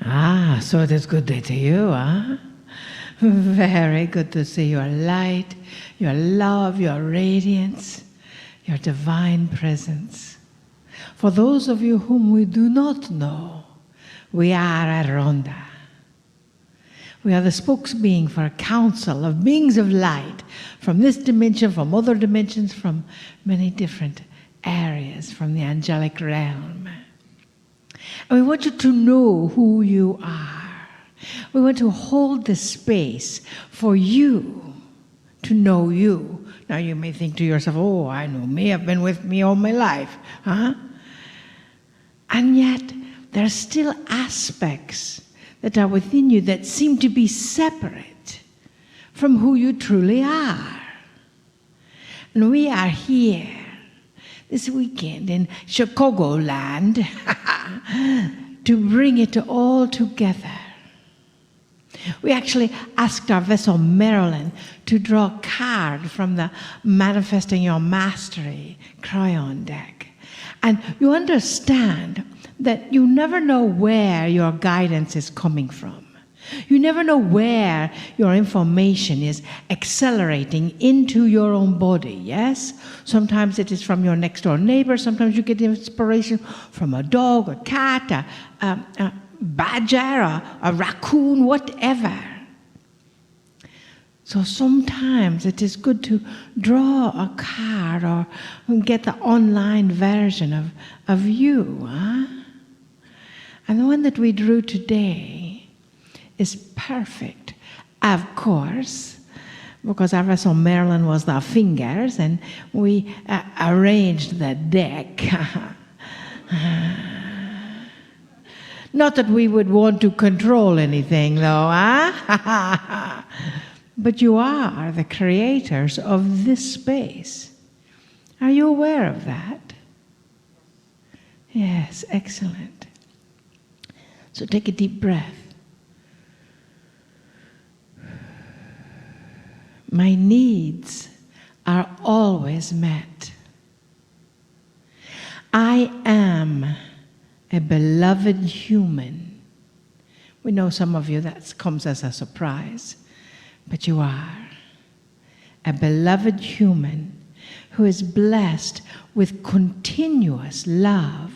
Ah, so it is good day to you, huh? Very good to see your light, your love, your radiance, your divine presence. For those of you whom we do not know, we are a Ronda. We are the spokesbeing for a council of beings of light from this dimension, from other dimensions, from many different areas, from the angelic realm. And we want you to know who you are. We want to hold the space for you to know you. Now you may think to yourself, oh, I know me, I've been with me all my life. Huh? And yet, there are still aspects that are within you that seem to be separate from who you truly are. And we are here this weekend in Chicagoland to bring it all together. We actually asked our vessel Marilyn to draw a card from the Manifesting Your Mastery Kryon deck. And you understand that you never know where your guidance is coming from. You never know where your information is accelerating into your own body, yes? Sometimes it is from your next door neighbor. Sometimes you get inspiration from a dog, a cat, a badger, a raccoon, whatever. So sometimes it is good to draw a card or get the online version of you. Huh? And the one that we drew today is perfect, of course, because our vessel Marilyn was the fingers, and we arranged the deck. Not that we would want to control anything, though, huh? But you are the creators of this space. Are you aware of that? Yes, excellent. So take a deep breath. My needs are always met. I am a beloved human. We know some of you that comes as a surprise, but you are a beloved human who is blessed with continuous love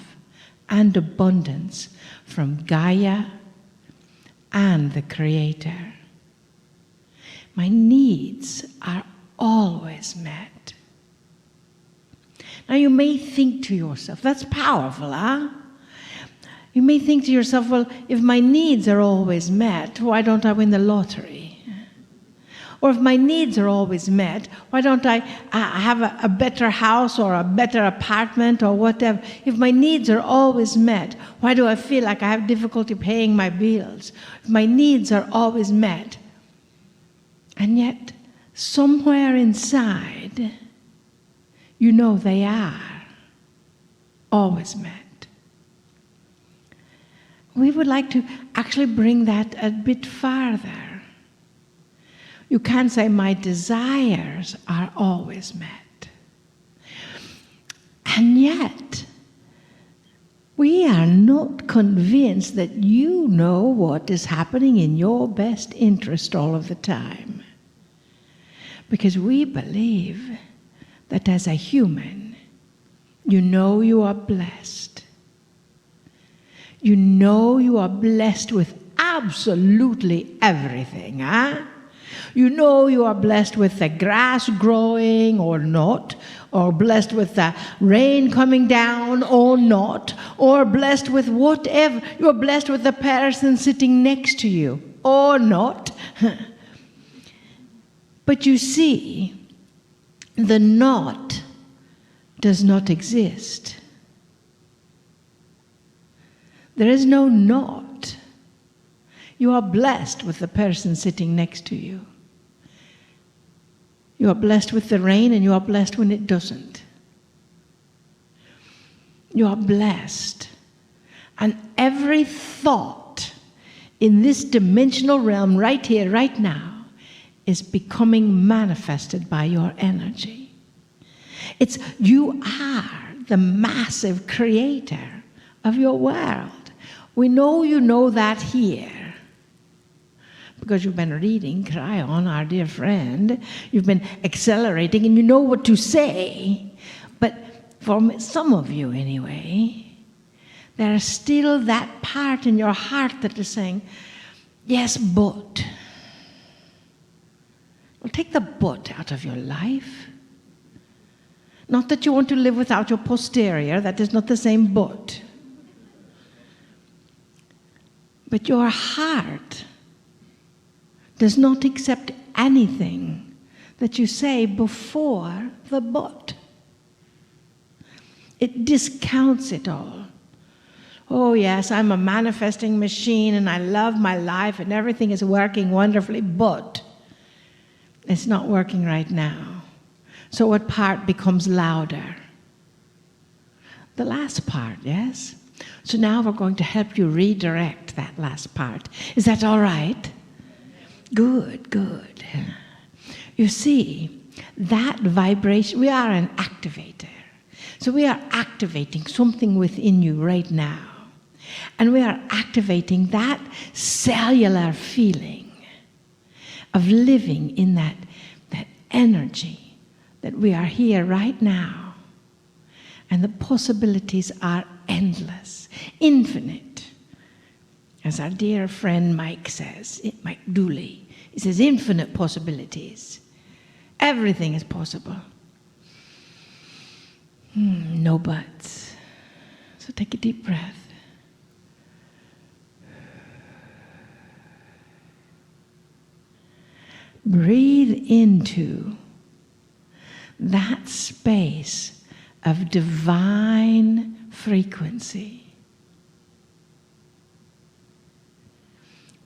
and abundance from Gaia and the Creator. My needs are always met. Now you may think to yourself, that's powerful, huh? You may think to yourself, well, if my needs are always met, why don't I win the lottery? Or if my needs are always met, why don't I have a better house or a better apartment or whatever? If my needs are always met, why do I feel like I have difficulty paying my bills? If my needs are always met, and yet somewhere inside, you know they are always met. We would like to actually bring that a bit farther. You can't say my desires are always met. And yet, we are not convinced that you know what is happening in your best interest all of the time. Because we believe that as a human, you know you are blessed. You know you are blessed with absolutely everything, huh? You know you are blessed with the grass growing or not, or blessed with the rain coming down or not, or blessed with whatever. You are blessed with the person sitting next to you or not. But you see, the not does not exist. There is no not. You are blessed with the person sitting next to you. You are blessed with the rain, and you are blessed when it doesn't. You are blessed. And every thought in this dimensional realm right here, right now, is becoming manifested by your energy. It's you are the massive creator of your world. We know you know that here, because you've been reading Kryon, our dear friend. You've been accelerating, and you know what to say. But for some of you anyway, there's still that part in your heart that is saying, yes, but. Well, take the but out of your life. Not that you want to live without your posterior, that is not the same but. But your heart does not accept anything that you say before the but. It discounts it all. Oh yes, I'm a manifesting machine and I love my life and everything is working wonderfully, but it's not working right now. So what part becomes louder? The last part, yes? So now we're going to help you redirect that last part. Is that all right? Good, good. You see, that vibration, we are an activator. So we are activating something within you right now. And we are activating that cellular feeling of living in that energy that we are here right now. And the possibilities are endless, infinite. As our dear friend Mike says, Mike Dooley, he says infinite possibilities. Everything is possible. No buts. So take a deep breath. Breathe into that space of divine frequency.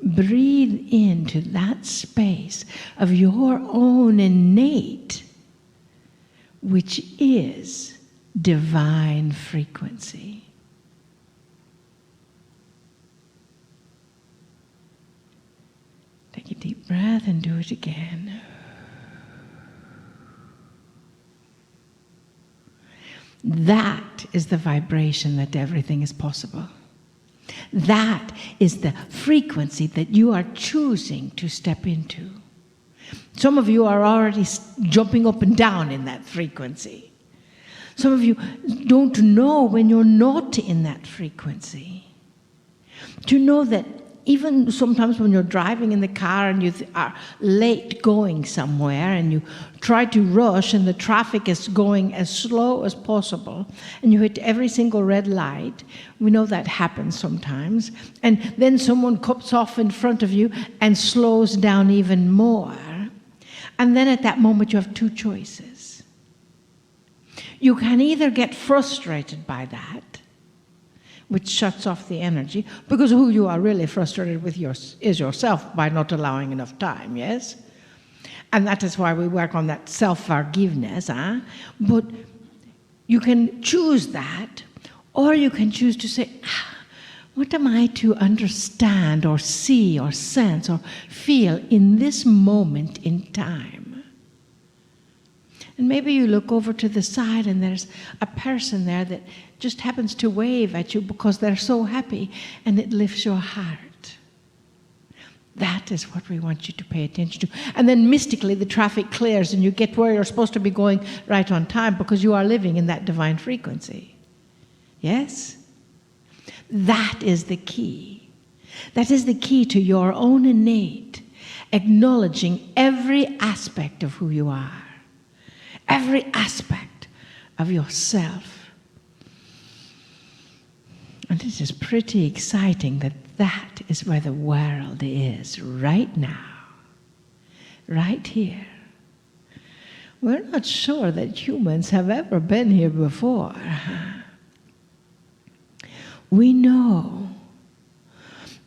Breathe into that space of your own innate, which is divine frequency. Take a deep breath and do it again. That is the vibration that everything is possible. That is the frequency that you are choosing to step into. Some of you are already jumping up and down in that frequency. Some of you don't know when you're not in that frequency. Do you know that even sometimes when you're driving in the car and you are late going somewhere and you try to rush and the traffic is going as slow as possible and you hit every single red light, we know that happens sometimes, and then someone cuts off in front of you and slows down even more. And then at that moment you have two choices. You can either get frustrated by that, which shuts off the energy, because who you are really frustrated with is yourself by not allowing enough time, yes? And that is why we work on that self-forgiveness, huh? But you can choose that, or you can choose to say, what am I to understand or see or sense or feel in this moment in time? And maybe you look over to the side and there's a person there that just happens to wave at you because they're so happy, and it lifts your heart. That is what we want you to pay attention to. And then mystically the traffic clears and you get where you're supposed to be going right on time because you are living in that divine frequency. Yes? That is the key. That is the key to your own innate, acknowledging every aspect of who you are, every aspect of yourself. And it is pretty exciting that that is where the world is right now, right here. We're not sure that humans have ever been here before. We know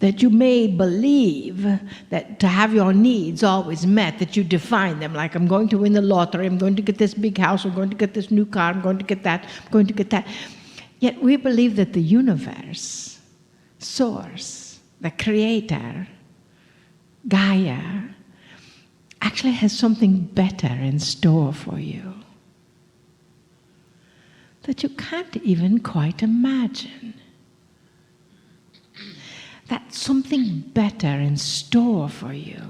that you may believe that to have your needs always met, that you define them, like I'm going to win the lottery, I'm going to get this big house, I'm going to get this new car, I'm going to get that, I'm going to get that. Yet we believe that the universe, source, the creator, Gaia, actually has something better in store for you that you can't even quite imagine. that something better in store for you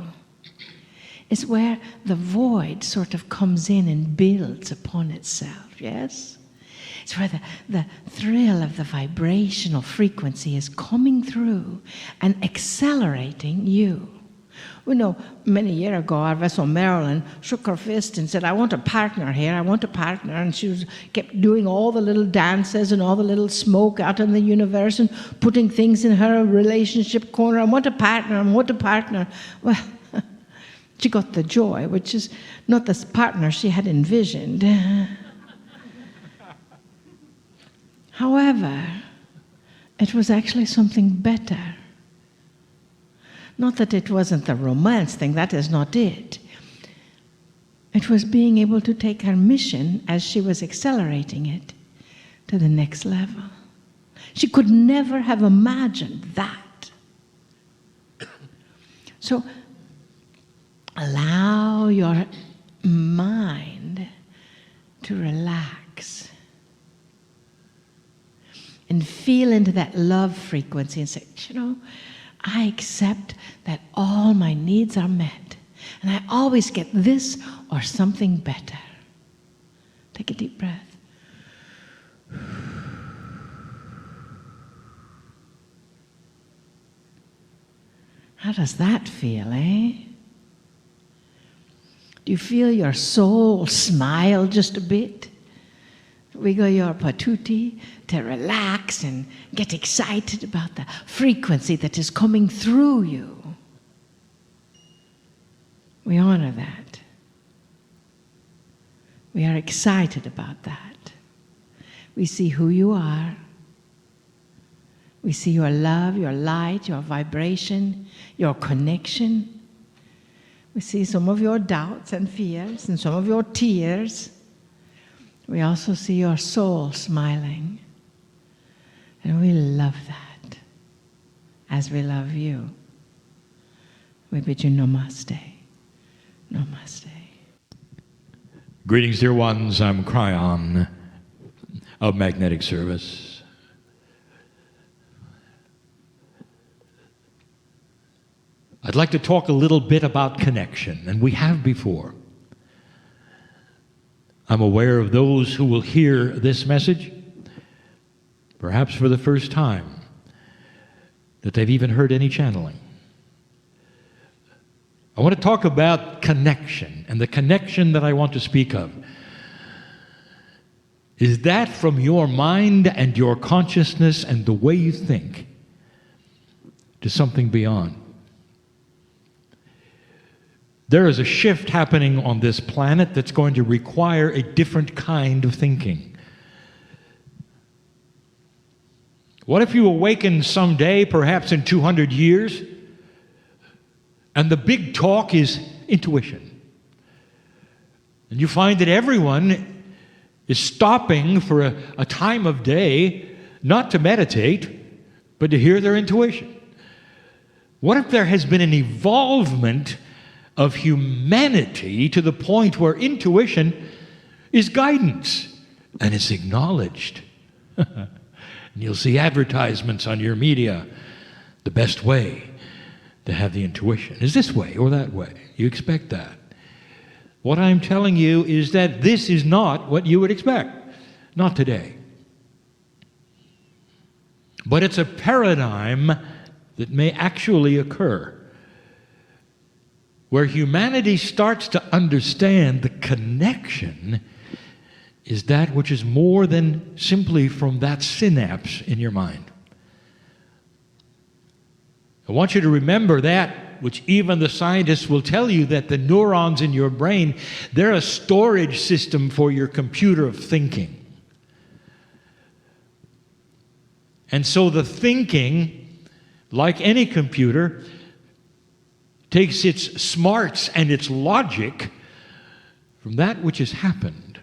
is where the void sort of comes in and builds upon itself, yes? It's where the thrill of the vibrational frequency is coming through and accelerating you. We know many years ago, our vessel Marilyn shook her fist and said, I want a partner here, I want a partner. And she kept doing all the little dances and all the little smoke out in the universe and putting things in her relationship corner. I want a partner, I want a partner. Well, she got the joy, which is not the partner she had envisioned. However, it was actually something better. Not that it wasn't the romance thing, that is not it. It was being able to take her mission as she was accelerating it to the next level. She could never have imagined that. So, allow your mind to relax and feel into that love frequency and say, I accept that all my needs are met and I always get this or something better. Take a deep breath. How does that feel, eh? Do you feel your soul smile just a bit? Wiggle your patootie to relax and get excited about the frequency that is coming through you. We honor that. We are excited about that. We see who you are. We see your love, your light, your vibration, your connection. We see some of your doubts and fears and some of your tears. We also see your soul smiling. And we love that as we love you. We bid you namaste. Namaste. Greetings, dear ones. I'm Kryon of Magnetic Service. I'd like to talk a little bit about connection, and we have before. I'm aware of those who will hear this message, perhaps for the first time, that they've even heard any channeling. I want to talk about connection, and the connection that I want to speak of is that from your mind and your consciousness and the way you think to something beyond. There is a shift happening on this planet that's going to require a different kind of thinking. What if you awaken someday, perhaps in 200 years, and the big talk is intuition? And you find that everyone is stopping for a time of day, not to meditate, but to hear their intuition. What if there has been an evolvement of humanity to the point where intuition is guidance and it's acknowledged? And you'll see advertisements on your media. The best way to have the intuition is this way or that way. You expect that. What I'm telling you is that this is not what you would expect. Not today. But it's a paradigm that may actually occur, where humanity starts to understand the connection is that which is more than simply from that synapse in your mind. I want you to remember that, which even the scientists will tell you, that the neurons in your brain, they're a storage system for your computer of thinking. And so the thinking, like any computer, takes its smarts and its logic from that which has happened,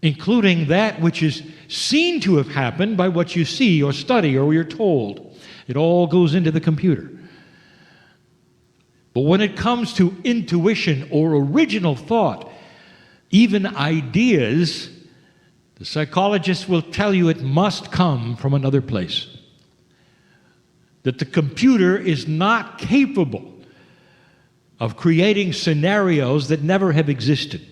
including that which is seen to have happened by what you see or study or you're told. It all goes into the computer. But when it comes to intuition or original thought, even ideas, the psychologists will tell you it must come from another place. that the computer is not capable of creating scenarios that never have existed.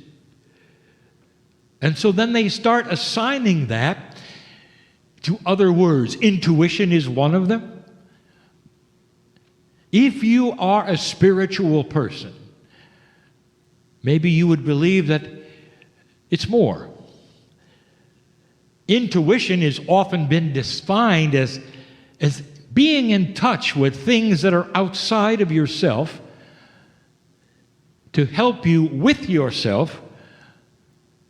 And so then they start assigning that to other words. Intuition is one of them. If you are a spiritual person, maybe you would believe that it's more. Intuition has often been defined as being in touch with things that are outside of yourself to help you with yourself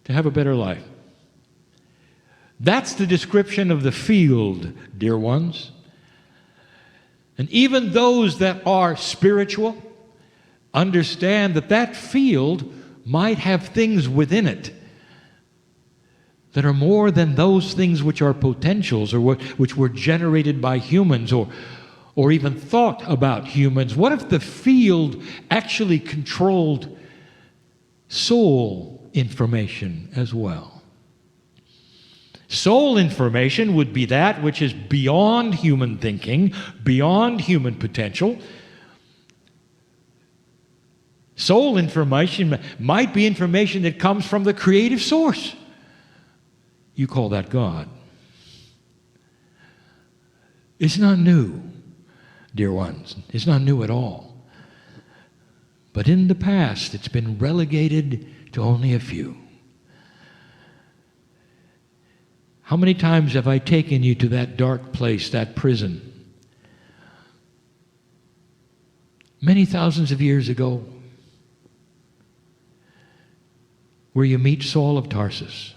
to have a better life. That's the description of the field, dear ones. And even those that are spiritual understand that that field might have things within it that are more than those things which are potentials or which were generated by humans or even thought about humans. What if the field actually controlled soul information as well? Soul information would be that which is beyond human thinking, beyond human potential. Soul information might be information that comes from the creative source. You call that God. It's not new, dear ones. It's not new at all. But in the past, it's been relegated to only a few. How many times have I taken you to that dark place, that prison? Many thousands of years ago, where you meet Saul of Tarsus.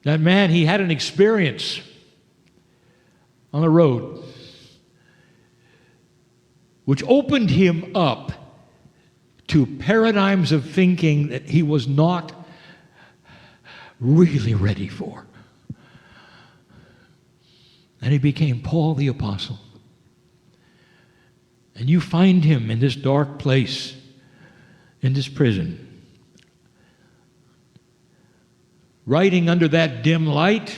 That man, he had an experience on the road which opened him up to paradigms of thinking that he was not really ready for. And he became Paul the Apostle. And you find him in this dark place, in this prison, writing under that dim light.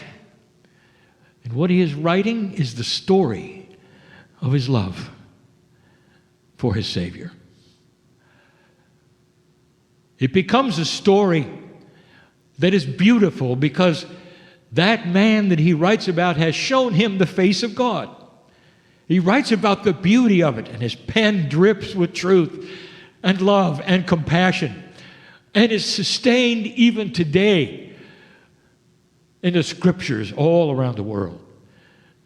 And what he is writing is the story of his love for his Savior. It becomes a story that is beautiful because that man that he writes about has shown him the face of God. He writes about the beauty of it, and his pen drips with truth and love and compassion, and is sustained even today in the scriptures all around the world,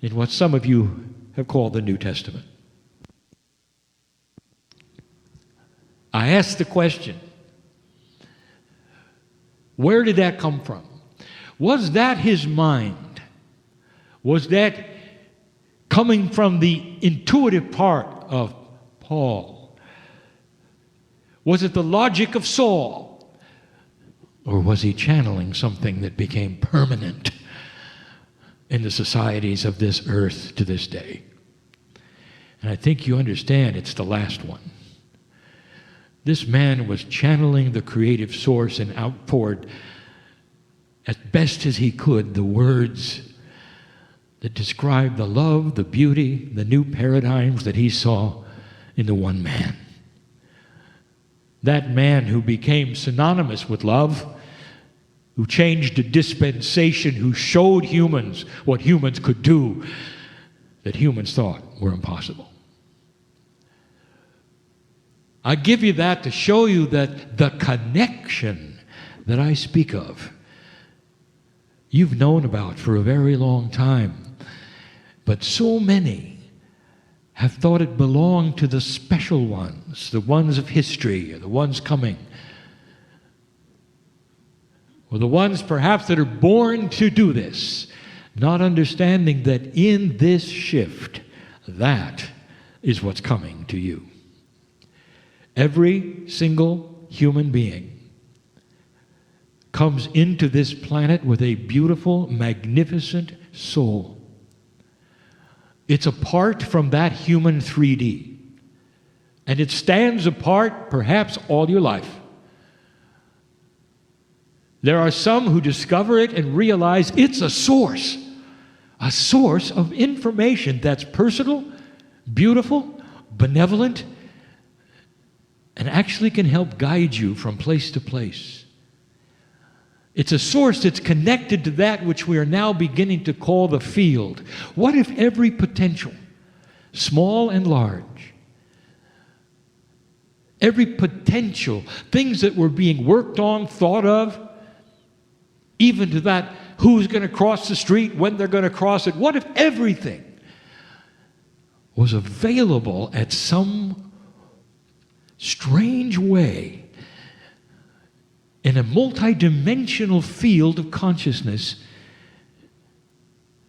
in what some of you have called the New Testament. I ask the question, where did that come from? Was that his mind? Was that coming from the intuitive part of Paul? Was it the logic of Saul? Or was he channeling something that became permanent in the societies of this earth to this day? And I think you understand it's the last one. This man was channeling the creative source and outpoured as best as he could the words that describe the love, the beauty, the new paradigms that he saw in the one man. That man who became synonymous with love, who changed a dispensation, who showed humans what humans could do that humans thought were impossible. I give you that to show you that the connection that I speak of, you've known about for a very long time. But so many have thought it belonged to the special ones, the ones of history, or the ones coming, or the ones perhaps that are born to do this, not understanding that in this shift, that is what's coming to you. Every single human being comes into this planet with a beautiful, magnificent soul. It's apart from that human 3D. And it stands apart perhaps all your life. There are some who discover it and realize it's a source of information that's personal, beautiful, benevolent, and actually can help guide you from place to place. It's a source that's connected to that which we are now beginning to call the field. What if every potential, small and large, every potential, things that were being worked on, thought of, even to that who's going to cross the street, when they're going to cross it, what if everything was available at some strange way in a multidimensional field of consciousness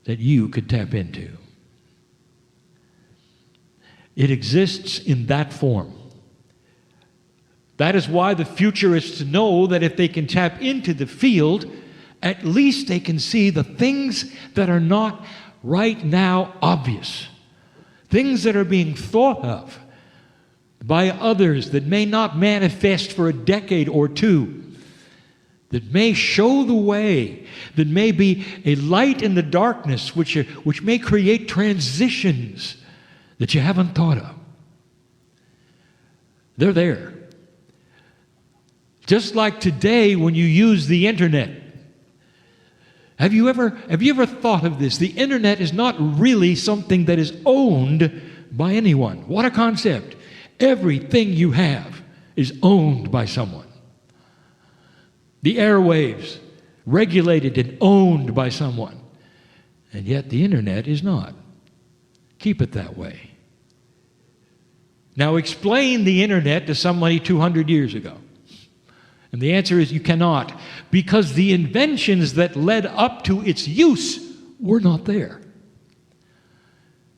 that you could tap into? It exists in that form. That is why the futurists know that if they can tap into the field, at least they can see the things that are not right now obvious. Things that are being thought of by others that may not manifest for a decade or two, that may show the way, that may be a light in the darkness, which may create transitions that you haven't thought of. They're there. Just like today when you use the internet. Have you ever thought of this? The internet is not really something that is owned by anyone. What a concept. Everything you have is owned by someone. The airwaves, regulated and owned by someone. And yet the internet is not. Keep it that way. Now explain the internet to somebody 200 years ago. And the answer is you cannot, because the inventions that led up to its use were not there.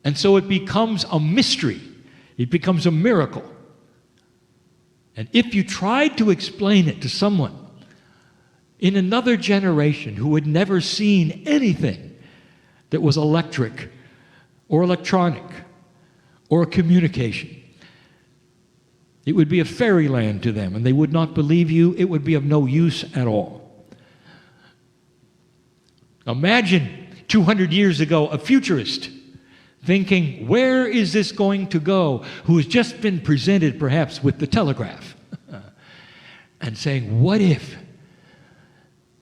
And so it becomes a mystery. It becomes a miracle. And if you tried to explain it to someone in another generation who had never seen anything that was electric or electronic or communication, it would be a fairyland to them, and they would not believe you. It would be of no use at all. Imagine 200 years ago a futurist thinking, where is this going to go? Who has just been presented perhaps with the telegraph and saying, what if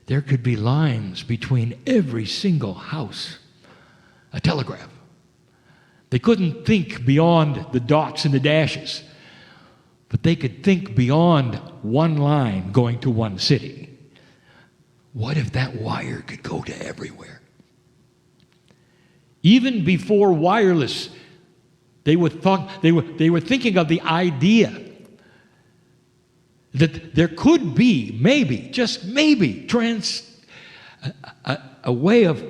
there could be lines between every single house? A telegraph. They couldn't think beyond the dots and the dashes, but they could think beyond one line going to one city. What if that wire could go to everywhere? Even before wireless, they were thinking of the idea that there could be, maybe, just maybe, a way of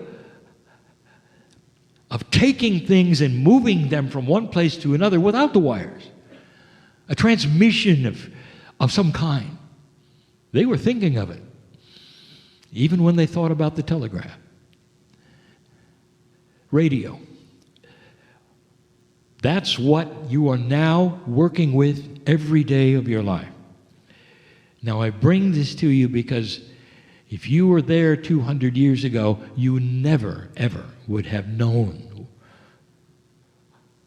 taking things and moving them from one place to another without the wires. A transmission of some kind. They were thinking of it, even when they thought about the telegraph. Radio. That's what you are now working with every day of your life. Now, I bring this to you because if you were there 200 years ago, you never, ever would have known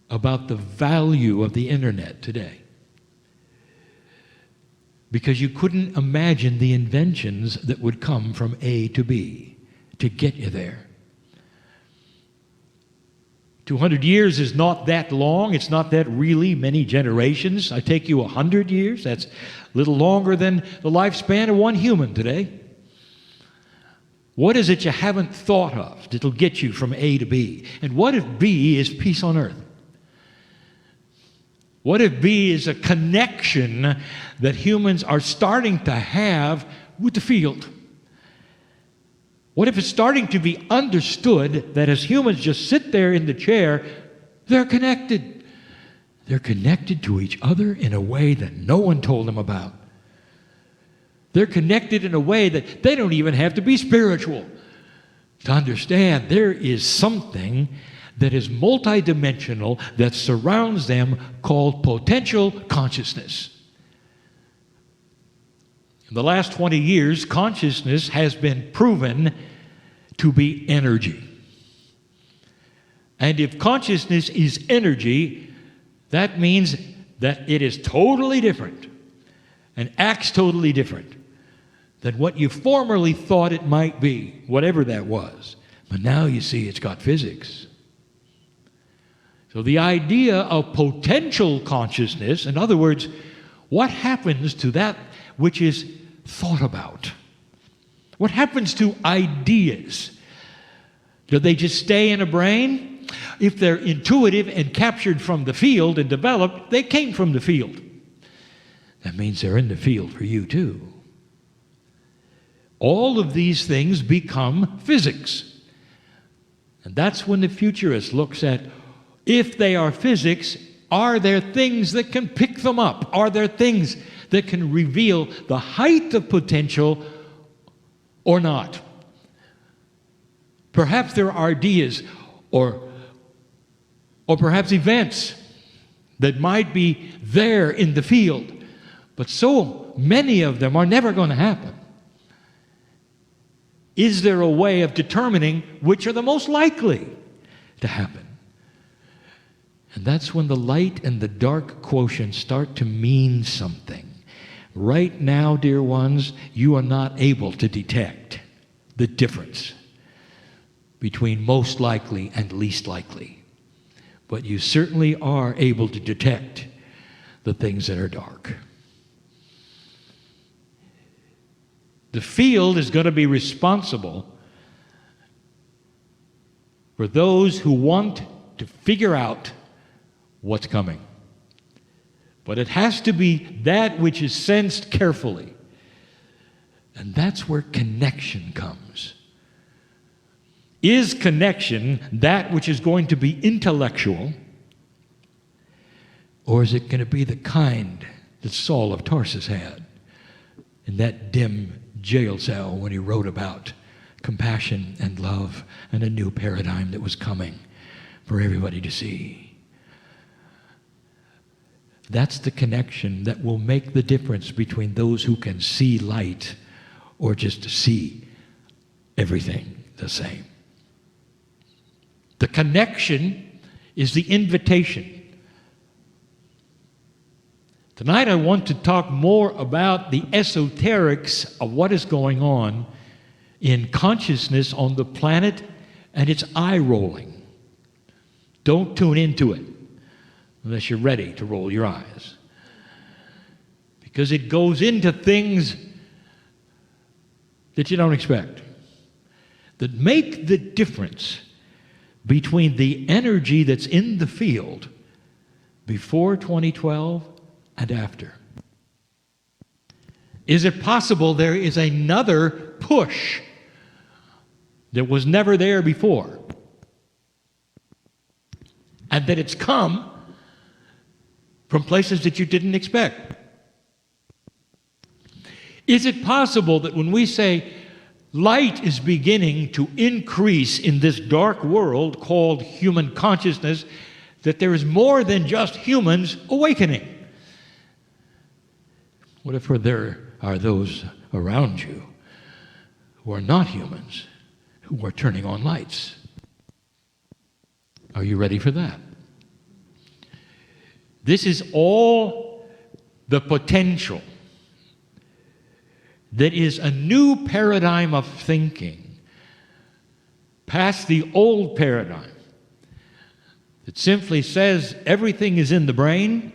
about the value of the internet today. Because you couldn't imagine the inventions that would come from A to B to get you there. 200 years is not that long. It's not that really many generations. I take you 100 years. That's a little longer than the lifespan of one human today. What is it you haven't thought of that'll get you from A to B? And what if B is peace on earth? What if B is a connection that humans are starting to have with the field? What if it's starting to be understood that as humans just sit there in the chair, they're connected? They're connected to each other in a way that no one told them about. They're connected in a way that they don't even have to be spiritual to understand there is something that is multidimensional that surrounds them called potential consciousness. In the last 20 years, consciousness has been proven to be energy. And if consciousness is energy, that means that it is totally different and acts totally different than what you formerly thought it might be, whatever that was. But now you see it's got physics. So the idea of potential consciousness, in other words, what happens to that which is thought about? What happens to ideas? Do they just stay in a brain? If they're intuitive and captured from the field and developed, they came from the field. That means they're in the field for you too. All of these things become physics. And that's when the futurist looks at, if they are physics, are there things that can pick them up? Are there things that can reveal the height of potential or not? Perhaps there are ideas or perhaps events that might be there in the field, but so many of them are never going to happen. Is there a way of determining which are the most likely to happen? And that's when the light and the dark quotient start to mean something. Right now, dear ones, you are not able to detect the difference between most likely and least likely. But you certainly are able to detect the things that are dark. The field is going to be responsible for those who want to figure out what's coming. But it has to be that which is sensed carefully. And that's where connection comes. Is connection that which is going to be intellectual, or is it going to be the kind that Saul of Tarsus had in that dim jail cell when he wrote about compassion and love and a new paradigm that was coming for everybody to see? That's the connection that will make the difference between those who can see light or just see everything the same. The connection is the invitation. Tonight I want to talk more about the esoterics of what is going on in consciousness on the planet and its eye-rolling. Don't tune into it unless you're ready to roll your eyes. Because it goes into things that you don't expect, that make the difference between the energy that's in the field before 2012 and after. Is it possible there is another push that was never there before, and that it's come from places that you didn't expect? Is it possible that when we say light is beginning to increase in this dark world called human consciousness, that there is more than just humans awakening? What if there are those around you who are not humans, who are turning on lights? Are you ready for that? This is all the potential that is a new paradigm of thinking, past the old paradigm that simply says everything is in the brain,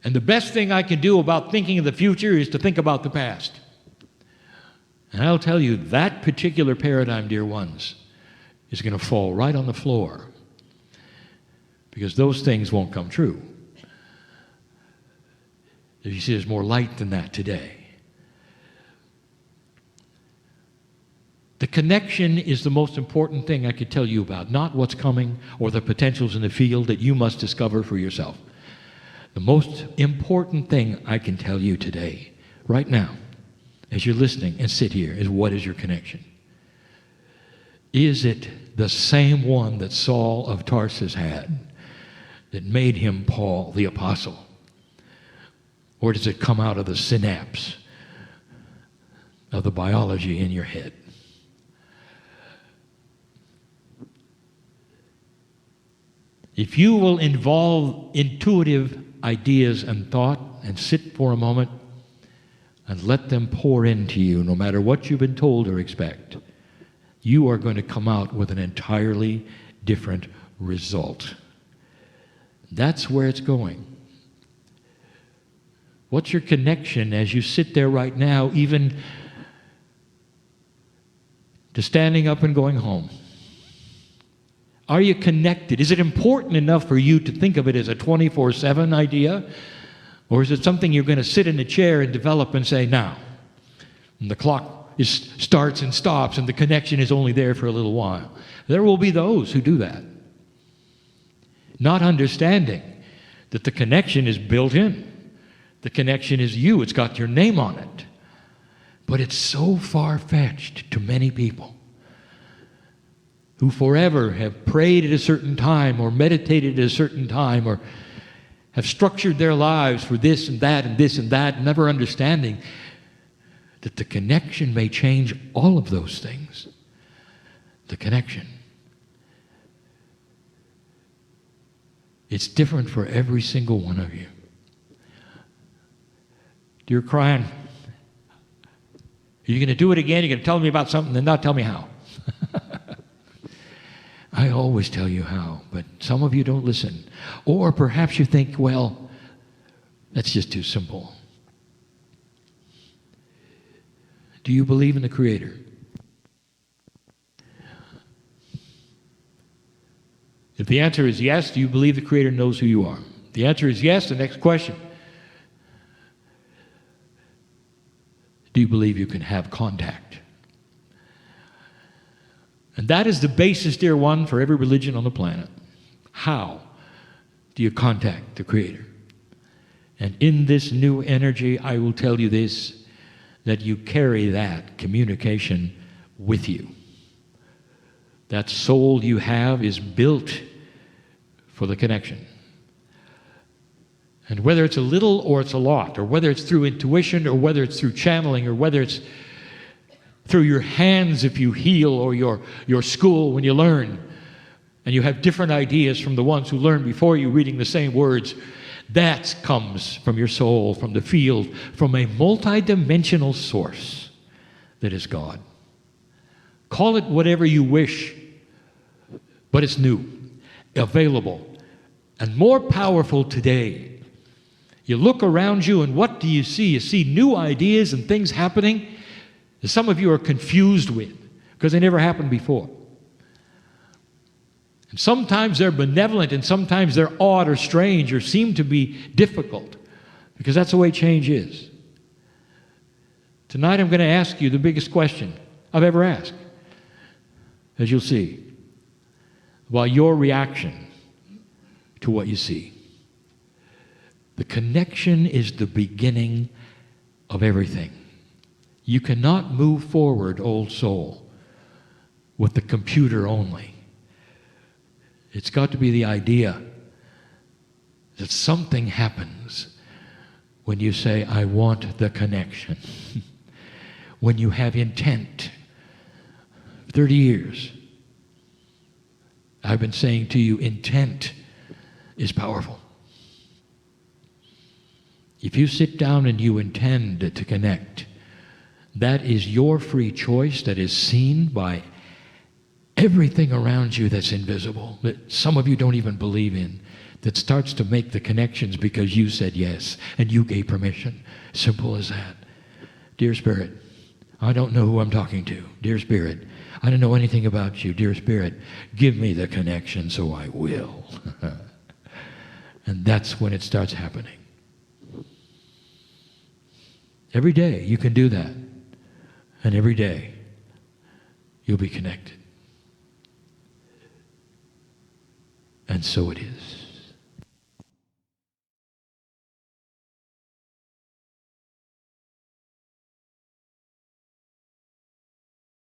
and the best thing I can do about thinking of the future is to think about the past. And I'll tell you, that particular paradigm, dear ones, is going to fall right on the floor, because those things won't come true. You see, there's more light than that today. The connection is the most important thing I could tell you about, not what's coming or the potentials in the field that you must discover for yourself. The most important thing I can tell you today, right now, as you're listening and sit here, is what is your connection? Is it the same one that Saul of Tarsus had that made him Paul the Apostle? Or does it come out of the synapse of the biology in your head? If you will involve intuitive ideas and thought and sit for a moment and let them pour into you, no matter what you've been told or expect, you are going to come out with an entirely different result. That's where it's going. What's your connection as you sit there right now, even to standing up and going home? Are you connected? Is it important enough for you to think of it as a 24/7 idea? Or is it something you're going to sit in a chair and develop and say, now? And the clock starts and stops and the connection is only there for a little while. There will be those who do that, not understanding that the connection is built in. The connection is you. It's got your name on it. But it's so far-fetched to many people who forever have prayed at a certain time or meditated at a certain time or have structured their lives for this and that and this and that, never understanding that the connection may change all of those things. The connection. It's different for every single one of you. Dear Kryon, are you going to do it again? You're going to tell me about something and not tell me how. I always tell you how, but some of you don't listen. Or perhaps you think, well, that's just too simple. Do you believe in the Creator? If the answer is yes, do you believe the Creator knows who you are? If the answer is yes, the next question. Do you believe you can have contact? And that is the basis, dear one, for every religion on the planet. How do you contact the Creator? And in this new energy, I will tell you this, that you carry that communication with you. That soul you have is built for the connection. And whether it's a little or it's a lot, or whether it's through intuition, or whether it's through channeling, or whether it's through your hands if you heal, or your school when you learn, and you have different ideas from the ones who learned before you reading the same words, that comes from your soul, from the field, from a multidimensional source that is God. Call it whatever you wish, but it's new, available, and more powerful today. You look around you and what do you see? You see new ideas and things happening that some of you are confused with because they never happened before. And sometimes they're benevolent and sometimes they're odd or strange or seem to be difficult because that's the way change is. Tonight I'm going to ask you the biggest question I've ever asked, as you'll see, about your reaction to what you see. The connection is the beginning of everything. You cannot move forward, old soul, with the computer only. It's got to be the idea that something happens when you say, I want the connection. When you have intent. 30 years, I've been saying to you, intent is powerful. If you sit down and you intend to connect, that is your free choice that is seen by everything around you that's invisible, that some of you don't even believe in, that starts to make the connections because you said yes and you gave permission. Simple as that. Dear Spirit, I don't know who I'm talking to. Dear Spirit, I don't know anything about you. Dear Spirit, give me the connection so I will. And that's when it starts happening. Every day you can do that. And every day you'll be connected. And so it is.